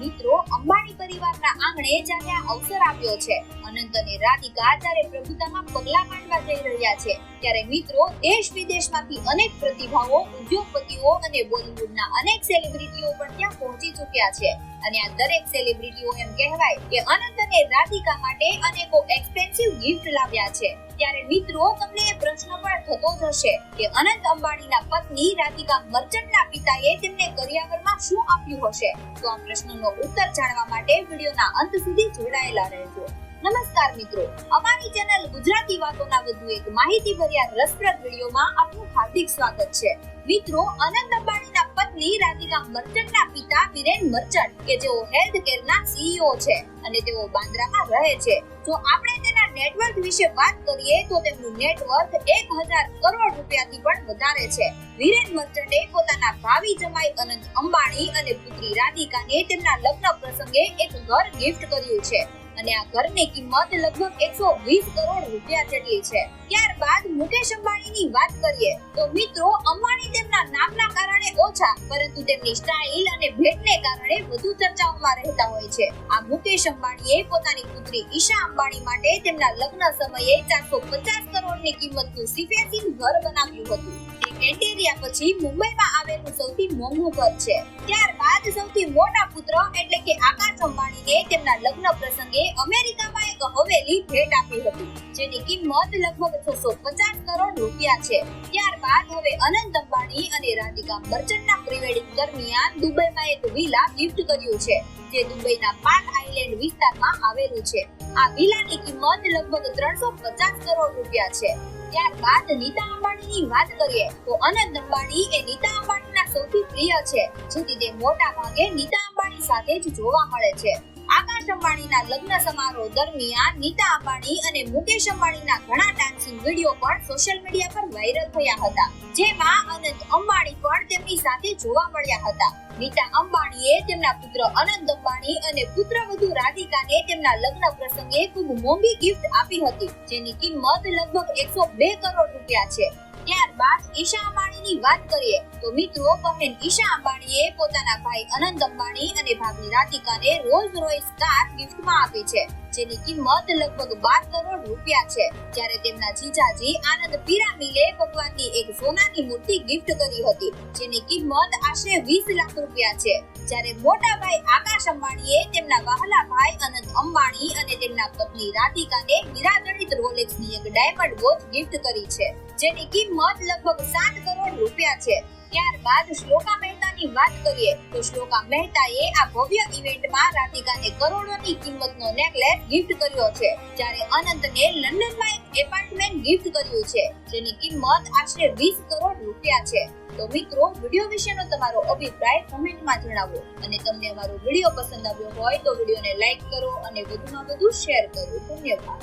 મિત્રો, અંબાણી પરિવારના આંગણે જ્યારે આ અવસર આવ્યો છે, અનંત અને રાધિકા જ્યારે પ્રભુતામાં પગલા માંડવા જઈ રહ્યા છે, ત્યારે મિત્રો દેશ વિદેશમાંથી અનેક પ્રતિભાઓ, ઉદ્યોગપતિઓ અને બોલિવૂડના અનેક સેલિબ્રિટીઓ પણ ત્યાં પહોંચી ચૂક્યા છે. અને આ દરેક સેલિબ્રિટીઓ એમ કહેવાય કે અનંત અને રાધિકા માટે અનેકો એક્સપેન્સિવ ગિફ્ટ લાવ્યા છે. ત્યારે મિત્રો તમને એ પ્રશ્ન પણ થતો જ હશે કે અનંત અંબાણીના પત્ની રાધિકા મર્ચન્ટના પિતાએ તેમને કરિયાવરમાં શું આપ્યું હશે? તો આ પ્રશ્નનો ઉત્તર જાણવા માટે વિડિયોના અંત સુધી જોડાયેલા રહેજો. નમસ્કાર મિત્રો, અમારી ચેનલ ગુજરાતી વાતોના વધુ એક માહિતીભર્યા રસપ્રદ વિડિયોમાં આપનું હાર્દિક સ્વાગત છે. મિત્રો, અનંત અંબાણીના પત્ની રાધિકા મર્ચન્ટના પિતા વિરેન મર્ચન્ટ કે જેઓ હેલ્થ કેરના સીઈઓ છે અને તેઓ બાંદ્રામાં રહે છે. જો આપણે તેના નેટવર્ક વિશે વાત કરીએ તો તેમનું નેટવર્ક 1000 કરોડ રૂપિયાથી પણ વધારે છે. વિરેન મર્ચન્ટે પોતાના ભાવિ જમાઈ અનંત અંબાણી અને પુત્રી રાધિકાને તેમના લગ્ન પ્રસંગે એક ઘર ગિફ્ટ કર્યું છે અને આ ઘરની કિંમત લગભગ 120 કરોડ રૂપિયા જેટલી છે. ત્યારબાદ મુકેશ અંબાણીની વાત કરીએ તો મિત્રો, અંબાણી તેમના નામના કારણે ઓછા પરંતુ તેમની સ્ટાઇલ અને ભેટને કારણે વધુ ચર્ચાઓમાં રહેતા હોય છે. આ મુકેશ અંબાણીએ પોતાની પુત્રી ઈશા અંબાણી માટે તેમના લગ્ન સમયે 450 કરોડની કિંમતનું સિફેસીન ઘર બનાવ્યું હતું. એન્ટેરિયા પછી મુંબઈમાં આવેલું સૌથી મોંઘું ઘર છે. ત્યારબાદ સૌથી મોટા પુત્ર એટલે કે આકાશ અંબાણીને તેમના લગ્ન પ્રસંગે અમેરિકામાં એક હવેલી ભેટ આપી હતી, જેની કિંમત લગભગ 650 કરોડ રૂપિયા છે. ત્યારબાદ હવે અનંત અંબાણી અને રાધિકા મર્ચન્ટના પ્રીવેડિંગ દરમિયાન દુબઈમાં એક વિલા ગિફ્ટ કર્યું છે, જે દુબઈના પાર્ક આઇલેન્ડ વિસ્તારમાં આવેલું છે. આ વિલાની કિંમત લગભગ 350 કરોડ રૂપિયા છે. ત્યારબાદ નીતા અંબાણીની વાત કરીએ તો અનંત અંબાણી એ નીતા અંબાણીના સૌથી પ્રિય છે, જેથી તે મોટા ભાગે નીતા અંબાણી સાથે જ જોવા મળે છે. આકાશ અંબાણીના લગ્ન સમારોહ દરમિયાન નીતા અંબાણી અને મુકેશ અંબાણીના ઘણા ડાન્સિંગ વિડીયો પણ સોશિયલ મીડિયા પર વાયરલ થયા હતા, જેમાં અનંત અંબાણી પણ તેમની સાથે જોવા મળ્યા હતા. નીતા અંબાણીએ તેમના પુત્ર અનંત અંબાણી અને પુત્રવધુ રાધિકાને તેમના લગ્ન પ્રસંગે ખૂબ મોંઘી ગિફ્ટ આપી હતી, જેની કિંમત લગભગ 102 કરોડ રૂપિયા છે. ત્યારબાદ ઈશા અંબાણીની વાત કરીએ તો મિત્રો, બહેન ઈશા અંબાણીએ પોતાના ભાઈ અનંત અંબાણી અને ભાભી રાધિકાને રોલ્સ રોયસ કાર ગિફ્ટમાં આપી છે, જેની કિંમત લગભગ 12 કરોડ રૂપિયા છે. જ્યારે તેમના જીજાજી આનંદ પિરામિલે ભગવાનની એક સોનાની મૂર્તિ ગિફ્ટ કરી હતી, જેની કિંમત આશરે 20 લાખ રૂપિયા છે. જ્યારે મોટા ભાઈ આકાશ અંબાણીએ તેમના વહાલા ભાઈ અનંત અંબાણી અને તેમના પત્ની રાધિકાને હીરાજડિત રોલેક્સની એક ડાયમંડ વોચ ગિફ્ટ કરી છે, જેની કિંમત લગભગ 7 કરોડ રૂપિયા છે. ત્યારબાદ શ્લોકા મહેતાની વાત કરીએ તો શ્લોકા મહેતાએ આ ભવ્ય ઇવેન્ટમાં રાધિકાને કરોડોની કિંમતનો નેકલેસ ગિફ્ટ કર્યો છે, જ્યારે અનંતને લંડનમાં એક એપાર્ટમેન્ટ ગિફ્ટ કર્યું છે, જેની કિંમત આશરે 20 કરોડ રૂપિયા છે. તો મિત્રો, વિડિયો વિશેનો તમારો અભિપ્રાય કમેન્ટમાં જણાવો અને તમને અમારો વિડિયો પસંદ આવ્યો હોય તો વિડિયોને લાઈક કરો અને વધુમાં વધુ શેર કરો. ધન્યવાદ.